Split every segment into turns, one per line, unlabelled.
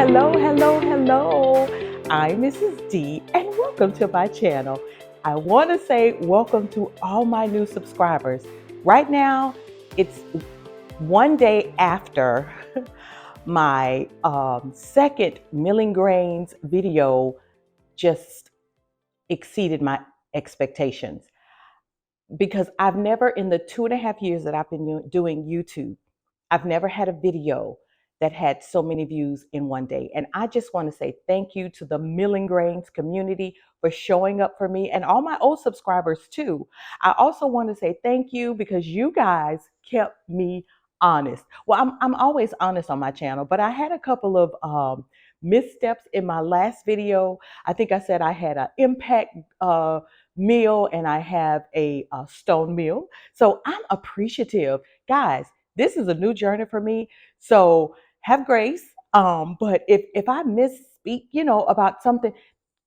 hello. I'm Mrs. D, and welcome to my channel. I want to say welcome to all my new subscribers. Right now, it's one day after my second milling grains video just exceeded my expectations because I've never, in the 2.5 years that I've been doing YouTube, I've never had a video that had so many views in one day. And I just want to say thank you to the Milling Grains community for showing up for me and all my old subscribers too. I also want to say thank you because you guys kept me honest. Well, I'm always honest on my channel, but I had a couple of missteps in my last video. I think I said I had an impact meal and I have a stone meal. So I'm appreciative. Guys, this is a new journey for me. So have grace. But if I misspeak, about something,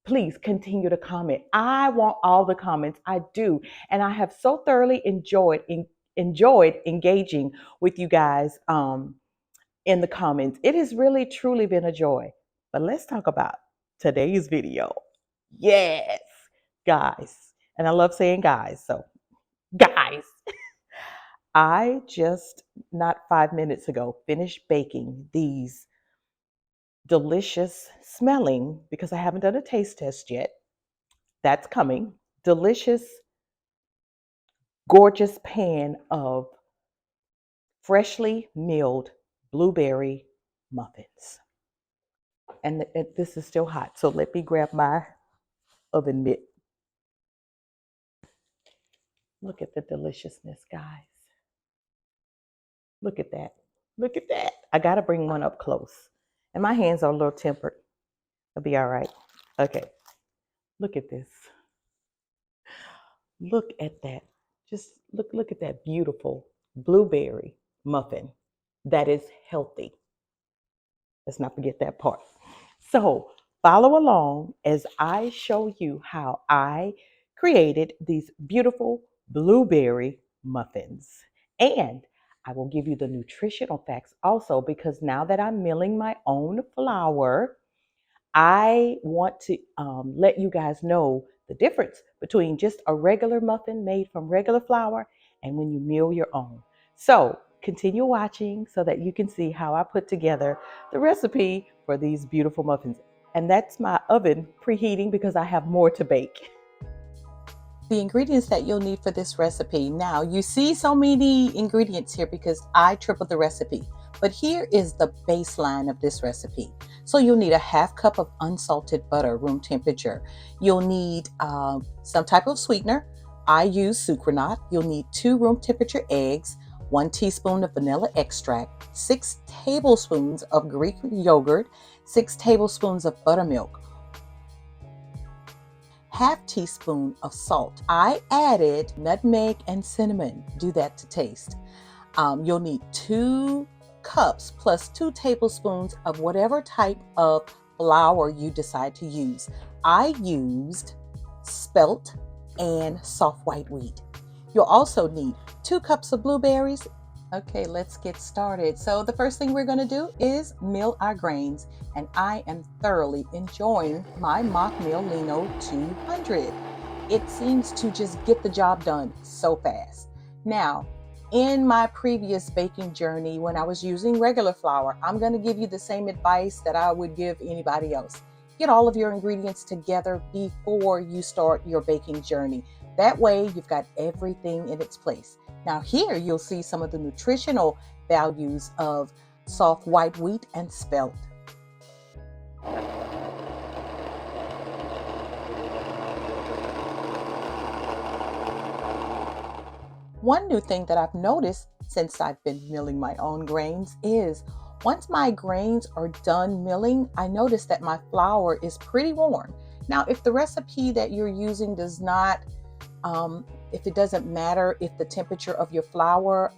please continue to comment. I want all the comments. I do. And I have so thoroughly enjoyed engaging with you guys in the comments. It has really truly been a joy. But let's talk about today's video. Yes, guys. And I love saying guys. So, guys, I just not 5 minutes ago finished baking these delicious smelling, because I haven't done a taste test yet. That's coming. Delicious, gorgeous pan of freshly milled blueberry muffins. And this is still hot. So let me grab my oven mitt. Look at the deliciousness, guys. Look at that. Look at that. I got to bring one up close. And my hands are a little tempered. It'll be all right. Okay. Look at this. Look at that. Just look at that beautiful blueberry muffin that is healthy. Let's not forget that part. So follow along as I show you how I created these beautiful blueberry muffins. And I will give you the nutritional facts also, because now that I'm milling my own flour, I want to let you guys know the difference between just a regular muffin made from regular flour and when you mill your own. So continue watching so that you can see how I put together the recipe for these beautiful muffins. And that's my oven preheating because I have more to bake. The ingredients that you'll need for this recipe. Now, you see so many ingredients here because I tripled the recipe. But here is the baseline of this recipe. So you'll need a 1/2 cup of unsalted butter, room temperature. You'll need some type of sweetener. I use sucralose. You'll need 2 room temperature eggs, 1 teaspoon of vanilla extract, 6 tablespoons of Greek yogurt, 6 tablespoons of buttermilk, 1/2 teaspoon of salt. I added nutmeg and cinnamon. Do that to taste. You'll need 2 cups plus 2 tablespoons of whatever type of flour you decide to use. I used Spelt and soft white wheat. You'll also need 2 cups of blueberries. Okay, let's get started. So the first thing we're going to do is mill our grains, and I am thoroughly enjoying my Mock Mill Lino 200. It seems to just get the job done so fast. Now, in my previous baking journey, when I was using regular flour, I'm going to give you the same advice that I would give anybody else. Get all of your ingredients together before you start your baking journey. That way, you've got everything in its place. Now here you'll see some of the nutritional values of soft white wheat and spelt. One new thing that I've noticed since I've been milling my own grains is once my grains are done milling, I notice that my flour is pretty warm. Now, if the recipe that you're using does not if it doesn't matter if the temperature of your flour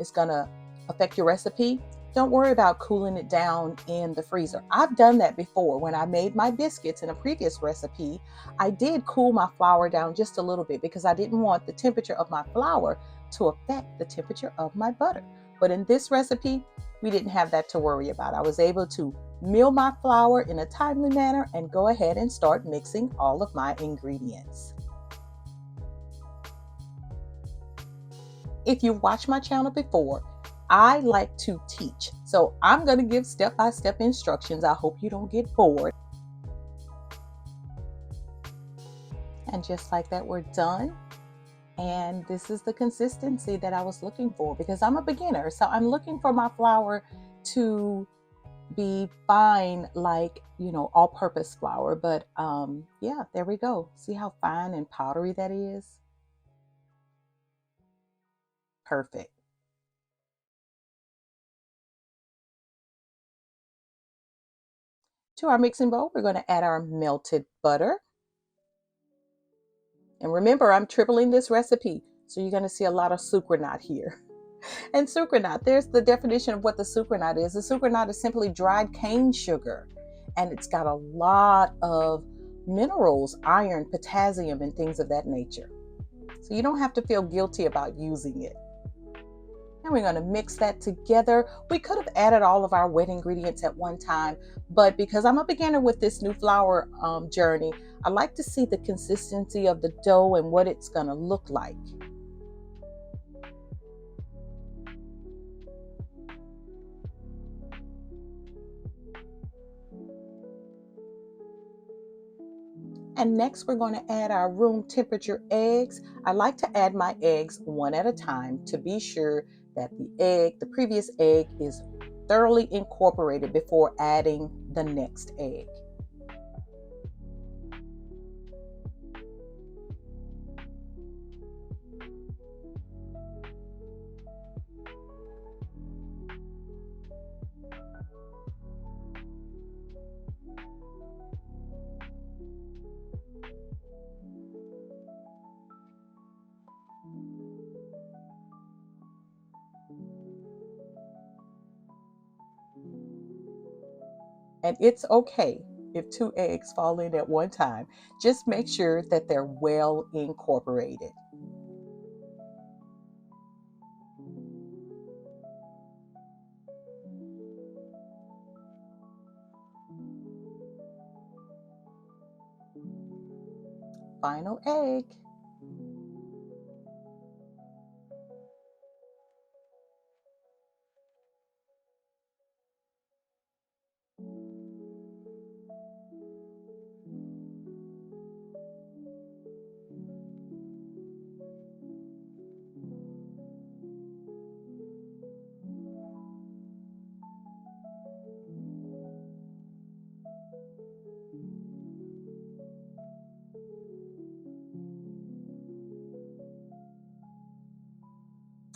is going to affect your recipe, don't worry about cooling it down in the freezer. I've done that before. When I made my biscuits in a previous recipe, I did cool my flour down just a little bit because I didn't want the temperature of my flour to affect the temperature of my butter. But in this recipe, we didn't have that to worry about. I was able to mill my flour in a timely manner and go ahead and start mixing all of my ingredients. If you've watched my channel before, I like to teach. So I'm going to give step-by-step instructions. I hope you don't get bored. And just like that, we're done. And this is the consistency that I was looking for because I'm a beginner. So I'm looking for my flour to be fine, like, all-purpose flour. But yeah, there we go. See how fine and powdery that is? Perfect. To our mixing bowl, we're going to add our melted butter. And remember, I'm tripling this recipe, so you're going to see a lot of sucranat here. And sucranat, there's the definition of what the sucranat is. The sucranat is simply dried cane sugar, and it's got a lot of minerals, iron, potassium, and things of that nature. So you don't have to feel guilty about using it. And we're going to mix that together. We could have added all of our wet ingredients at one time, but because I'm a beginner with this new flour journey, I like to see the consistency of the dough and what it's going to look like. And next we're going to add our room temperature eggs. I like to add my eggs one at a time to be sure that the previous egg is thoroughly incorporated before adding the next egg. And it's okay if 2 eggs fall in at one time. Just make sure that they're well incorporated. Final egg.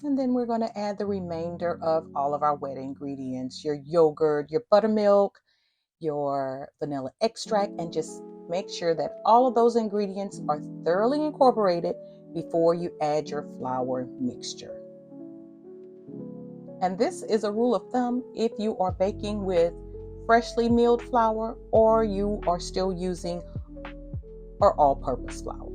And then we're going to add the remainder of all of our wet ingredients, your yogurt, your buttermilk, your vanilla extract, and just make sure that all of those ingredients are thoroughly incorporated before you add your flour mixture. And this is a rule of thumb if you are baking with freshly milled flour or you are still using or all-purpose flour.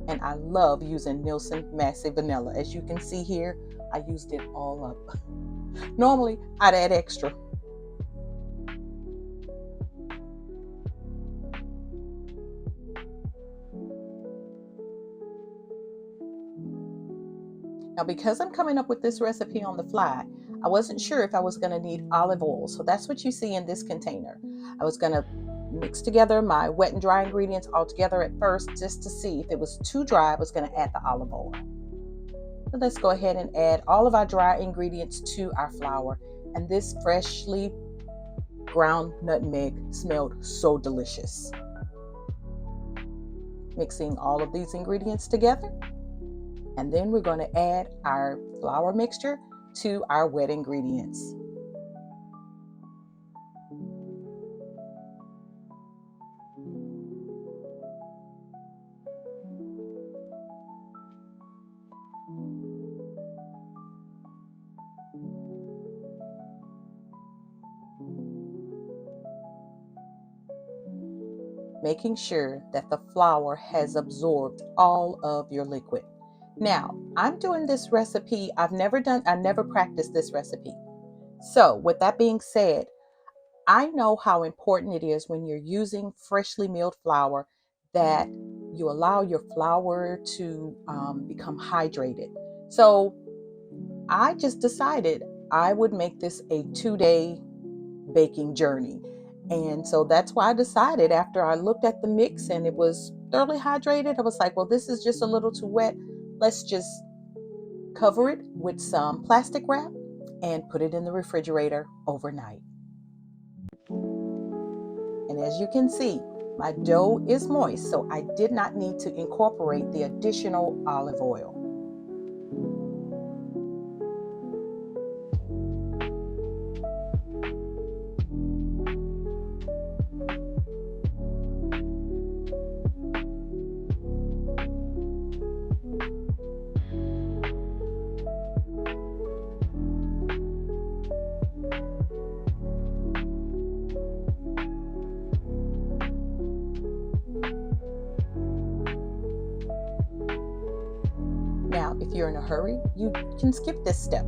And I love using Nielsen-Massey vanilla. As you can see here, I used it all up. Normally, I'd add extra. Now, because I'm coming up with this recipe on the fly, I wasn't sure if I was going to need olive oil. So that's what you see in this container. I was going to mix together my wet and dry ingredients all together at first just to see. If it was too dry, I was going to add the olive oil. So let's go ahead and add all of our dry ingredients to our flour. And this freshly ground nutmeg smelled so delicious. Mixing all of these ingredients together. And then we're going to add our flour mixture to our wet ingredients. making sure that the flour has absorbed all of your liquid. Now, I'm doing this recipe. I never practiced this recipe. So, with that being said, I know how important it is when you're using freshly milled flour that you allow your flour to become hydrated. So, I just decided I would make this a 2-day baking journey. And so that's why I decided, after I looked at the mix and it was thoroughly hydrated, I was like, well, this is just a little too wet. Let's just cover it with some plastic wrap and put it in the refrigerator overnight. And as you can see, my dough is moist, so I did not need to incorporate the additional olive oil. Now, if you're in a hurry, you can skip this step.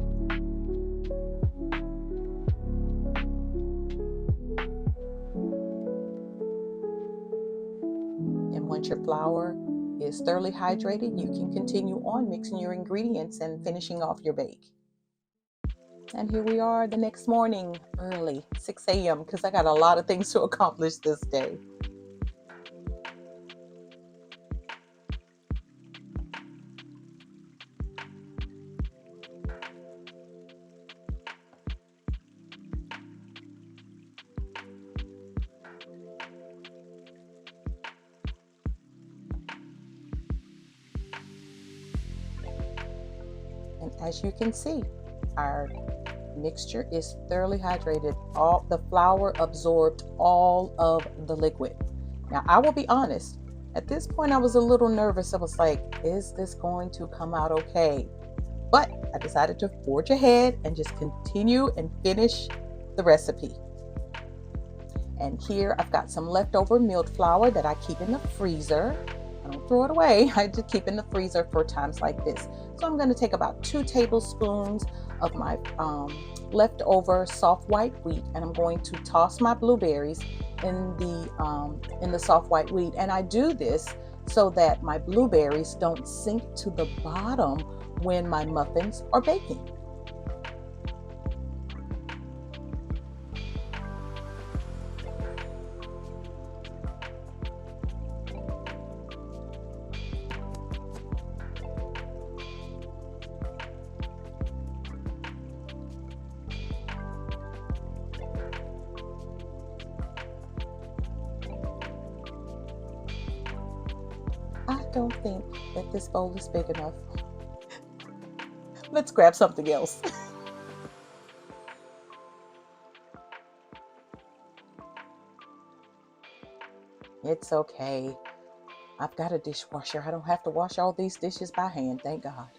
And once your flour is thoroughly hydrated, you can continue on mixing your ingredients and finishing off your bake. And here we are the next morning, early, 6 a.m., because I got a lot of things to accomplish this day. And as you can see, our mixture is thoroughly hydrated. All the flour absorbed all of the liquid. Now, I will be honest, at this point I was a little nervous. I was like, is this going to come out okay? But I decided to forge ahead and just continue and finish the recipe. And here I've got some leftover milled flour that I keep in the freezer. I don't throw it away. I just keep in the freezer for times like this. So I'm going to take about 2 tablespoons of my leftover soft white wheat, and I'm going to toss my blueberries in the soft white wheat. And I do this so that my blueberries don't sink to the bottom when my muffins are baking. I don't think that this bowl is big enough. Let's grab something else. It's okay. I've got a dishwasher. I don't have to wash all these dishes by hand, thank God.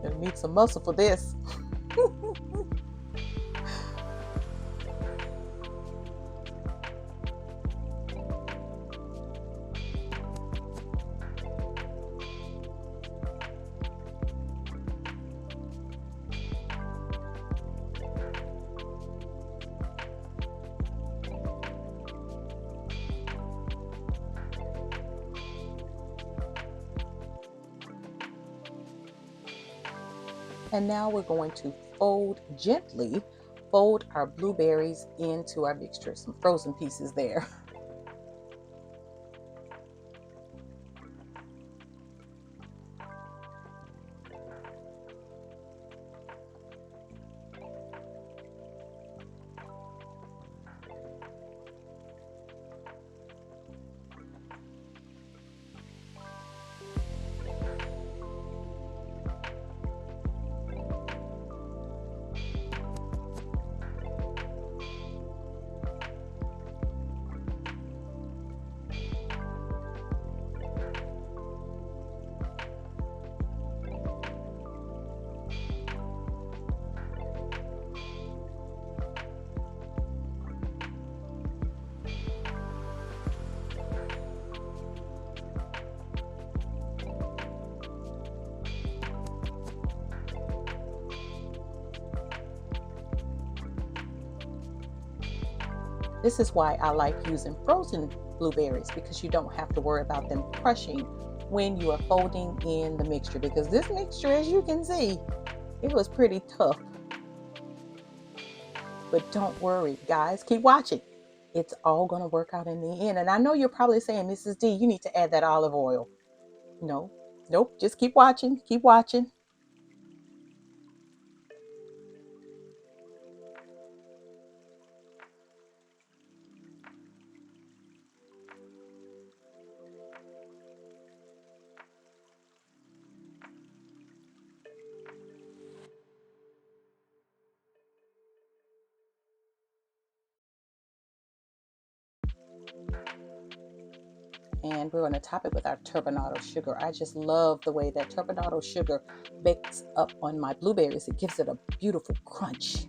Gonna need some muscle for this. And now we're going to fold gently fold our blueberries into our mixture. Some frozen pieces there. This is why I like using frozen blueberries, because you don't have to worry about them crushing when you are folding in the mixture, because this mixture, as you can see, it was pretty tough. But don't worry, guys, keep watching. It's all going to work out in the end. And I know you're probably saying, Mrs. D, you need to add that olive oil. No, nope, just keep watching, keep watching. And we're going to top it with our turbinado sugar. I just love the way that turbinado sugar bakes up on my blueberries. It gives it a beautiful crunch.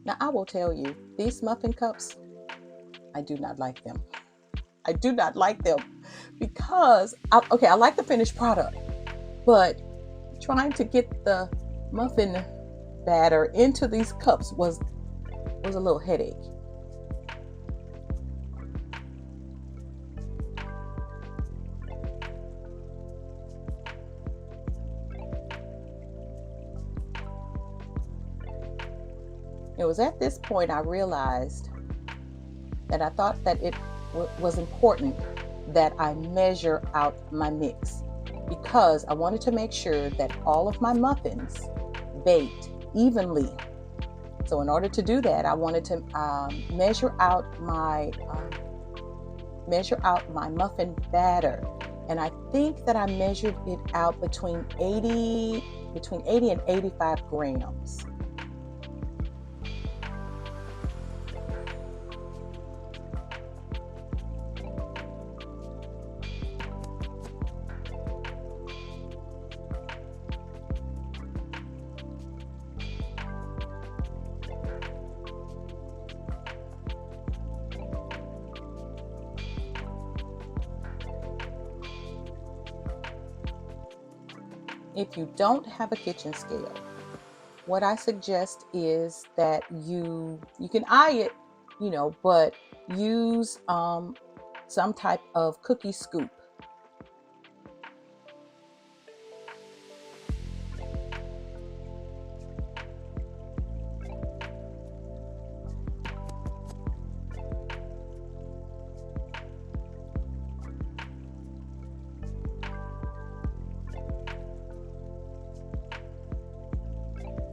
Now, I will tell you, these muffin cups, I do not like them. I do not like them because, I like the finished product, but trying to get the muffin batter into these cups was a little headache. It was at this point I realized that I thought that it was important that I measure out my mix, because I wanted to make sure that all of my muffins baked evenly. So in order to do that, I wanted to measure out my muffin batter, and I think that I measured it out between 80 and 85 grams. If you don't have a kitchen scale, what I suggest is that you can eye it, but use some type of cookie scoop.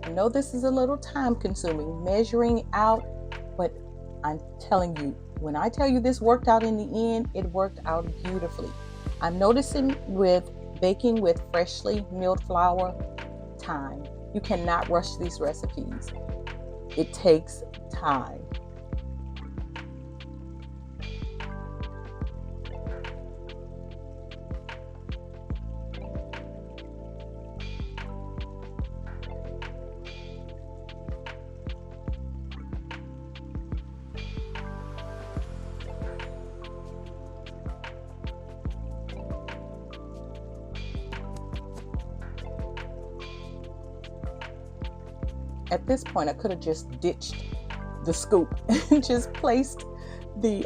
I know this is a little time consuming, measuring out, but I'm telling you, when I tell you this worked out in the end, it worked out beautifully. I'm noticing with baking with freshly milled flour, time. You cannot rush these recipes. It takes time. At this point, I could have just ditched the scoop and just placed the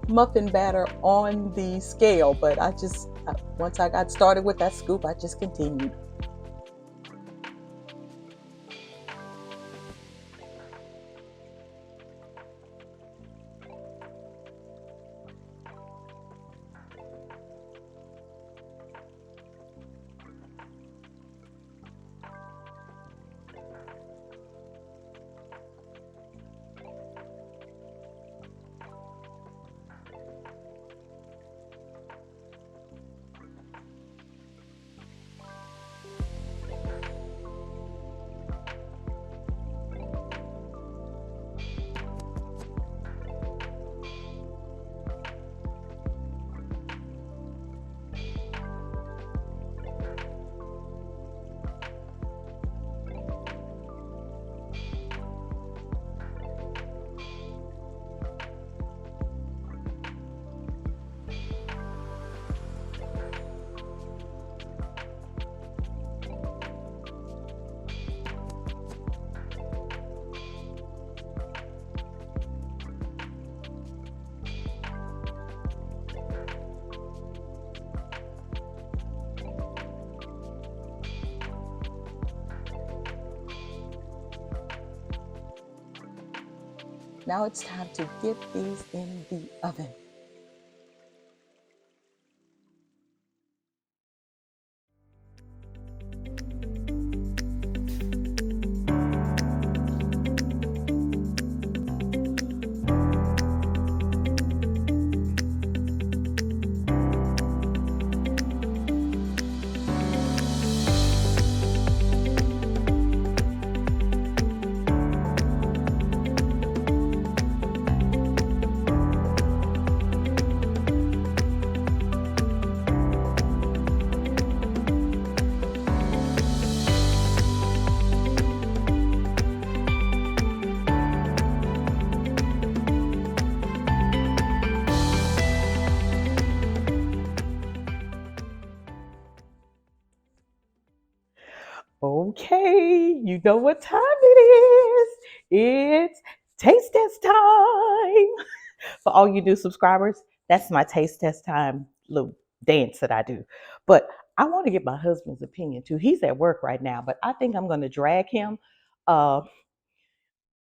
muffin batter on the scale, but once I got started with that scoop, I just continued. Now it's time to get these in the oven. Okay, you know what time it is. It's taste test time. For all you new subscribers, that's my taste test time little dance that I do. But I want to get my husband's opinion too. He's at work right now, but I think I'm going to drag him uh,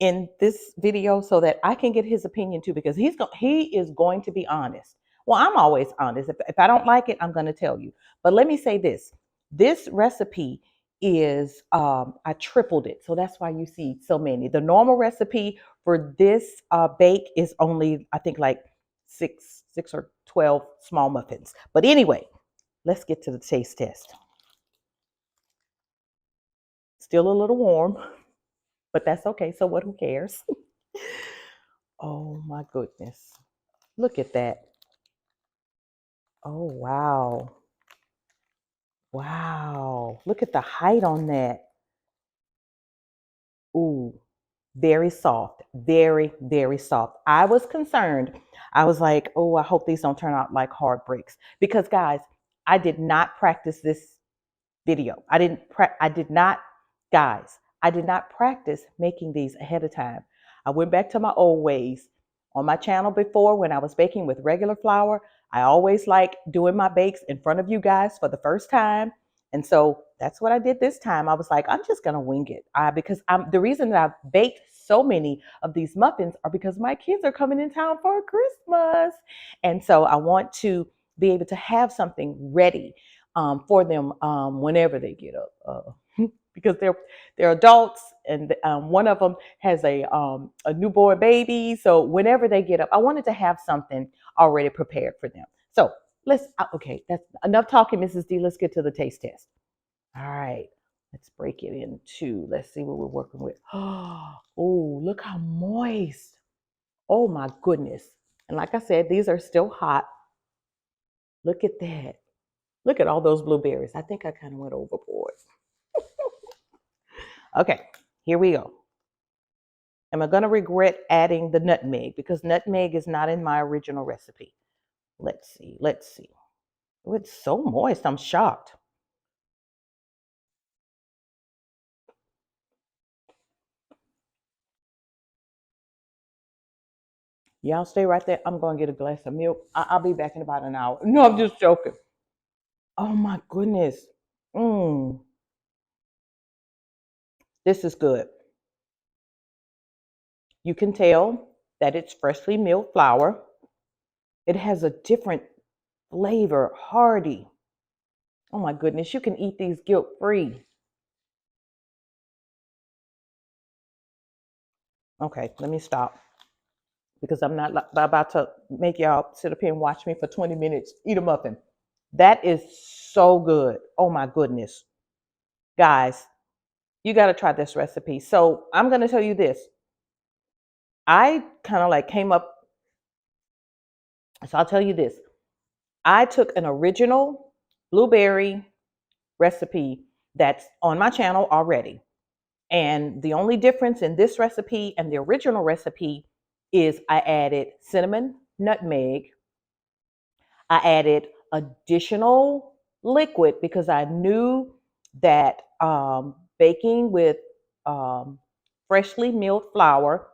in this video so that I can get his opinion too, because he is going to be honest. Well, I'm always honest. If I don't like it, I'm going to tell you. But let me say this: this recipe is I tripled it, so that's why you see so many. The normal recipe for this bake is only, I think, like six or 12 small muffins. But anyway, let's get to the taste test. Still a little warm, but that's okay. So what? Who cares? Oh my goodness. Look at that. Oh, wow. Wow. Look at the height on that. Ooh, very soft. Very, very soft. I was concerned. I was like, oh, I hope these don't turn out like hard bricks. Because, guys, I did not practice this video. I did not, guys, I did not practice making these ahead of time. I went back to my old ways. On my channel before, when I was baking with regular flour, I always like doing my bakes in front of you guys for the first time. And so that's what I did this time. I was like, I'm just gonna wing it. Because the reason that I've baked so many of these muffins are because my kids are coming in town for Christmas. And so I want to be able to have something ready for them whenever they get up, because they're adults, and one of them has a newborn baby. So whenever they get up, I wanted to have something already prepared for them. So okay, that's enough talking, Mrs. D. Let's get to the taste test. All right, let's break it in two. Let's see what we're working with. Oh, look how moist. Oh my goodness. And like I said, these are still hot. Look at that. Look at all those blueberries. I think I kind of went overboard. Okay, here we go. Am I going to regret adding the nutmeg? Because nutmeg is not in my original recipe. Let's see. Let's see. Oh, it's so moist. I'm shocked. Y'all stay right there. I'm going to get a glass of milk. I'll be back in about an hour. No, I'm just joking. Oh my goodness. Mmm. This is good. You can tell that it's freshly milled flour. It has a different flavor, hearty. Oh my goodness, you can eat these guilt-free. Okay, let me stop because I'm not about to make y'all sit up here and watch me for 20 minutes eat a muffin. That is so good. Oh my goodness. Guys, you got to try this recipe. So I'm going to tell you this. I kind of like came up, so I'll tell you this. I took an original blueberry recipe that's on my channel already. And the only difference in this recipe and the original recipe is I added cinnamon, nutmeg. I added additional liquid because I knew that baking with um, freshly milled flour,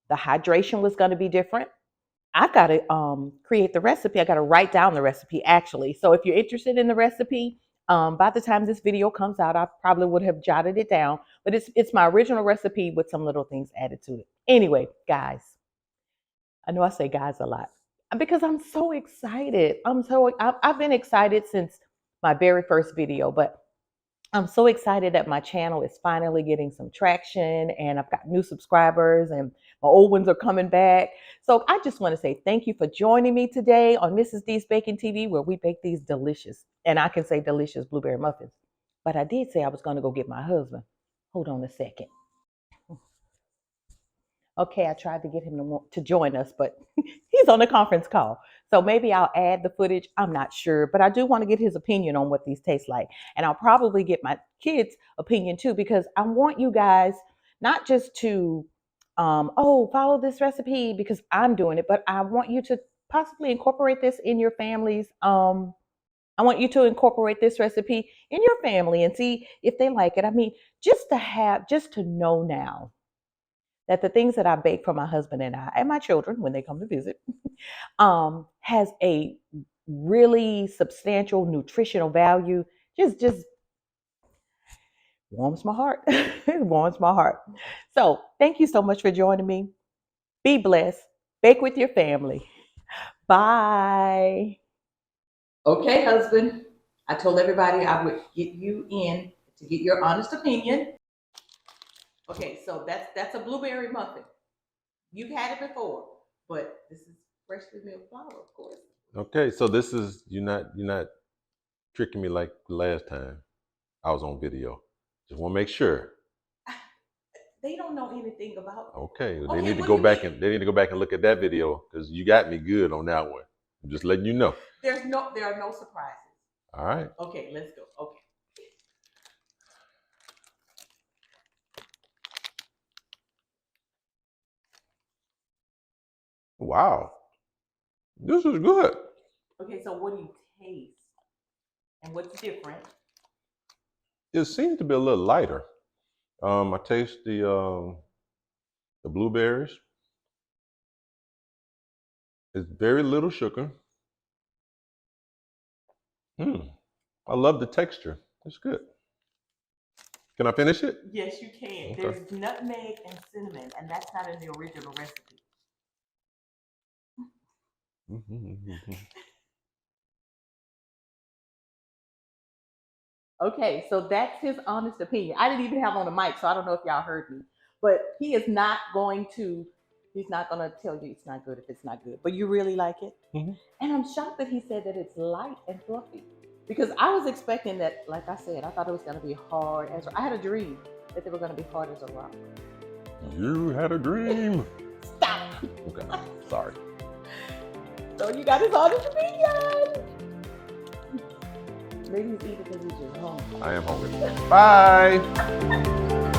the hydration was going to be different. I've got to create the recipe. I got to write down the recipe actually. So if you're interested in the recipe, by the time this video comes out, I probably would have jotted it down. But it's my original recipe with some little things added to it. Anyway, guys, I know I say guys a lot because I'm so excited. I've been excited since my very first video, but I'm so excited that my channel is finally getting some traction and I've got new subscribers and my old ones are coming back. So I just want to say thank you for joining me today on Mrs. D's Baking TV, where we bake these delicious, and I can say delicious blueberry muffins. But I did say I was going to go get my husband. Hold on a second. Okay, I tried to get him to join us, but he's on a conference call. So maybe I'll add the footage. I'm not sure, but I do want to get his opinion on what these taste like. And I'll probably get my kids' opinion too, because I want you guys not just to, follow this recipe because I'm doing it, but I want you to possibly incorporate this in your families. I want you to incorporate this recipe in your family and see if they like it. I mean, just to know now that the things that I bake for my husband and my children when they come to visit has a really substantial nutritional value. Just warms my heart. It warms my heart. So thank you so much for joining me. Be blessed. Bake with your family. Bye. Okay, husband. I told everybody I would get you in to get your honest opinion. Okay, so that's a blueberry muffin. You've had it before, but this is freshly milled flour, of course.
Okay, so this is you're not tricking me like the last time I was on video. Just want to make sure.
They don't know anything about.
Okay, they need to go back and look at that video because you got me good on that one. I'm just letting you know.
There are no surprises.
All right.
Okay, let's go. Okay.
Wow, this is good.
Okay, so what do you taste? And what's different?
It seems to be a little lighter. I taste the blueberries. It's very little sugar. I love the texture. It's good. Can I finish it?
Yes, you can. Okay. There's nutmeg and cinnamon, and that's not in the original recipe. Okay, so that's his honest opinion. I didn't even have on the mic, so I don't know if y'all heard me. But he's not going to tell you it's not good if it's not good. But you really like it? Mm-hmm. And I'm shocked that he said that it's light and fluffy. Because I was expecting that, like I said, I thought it was going to be hard as I had a dream that they were going to be hard as a rock.
You had a dream.
Stop.
Okay, sorry.
So you got his honest opinion. Maybe he's eating because he's just hungry.
I am hungry. Bye.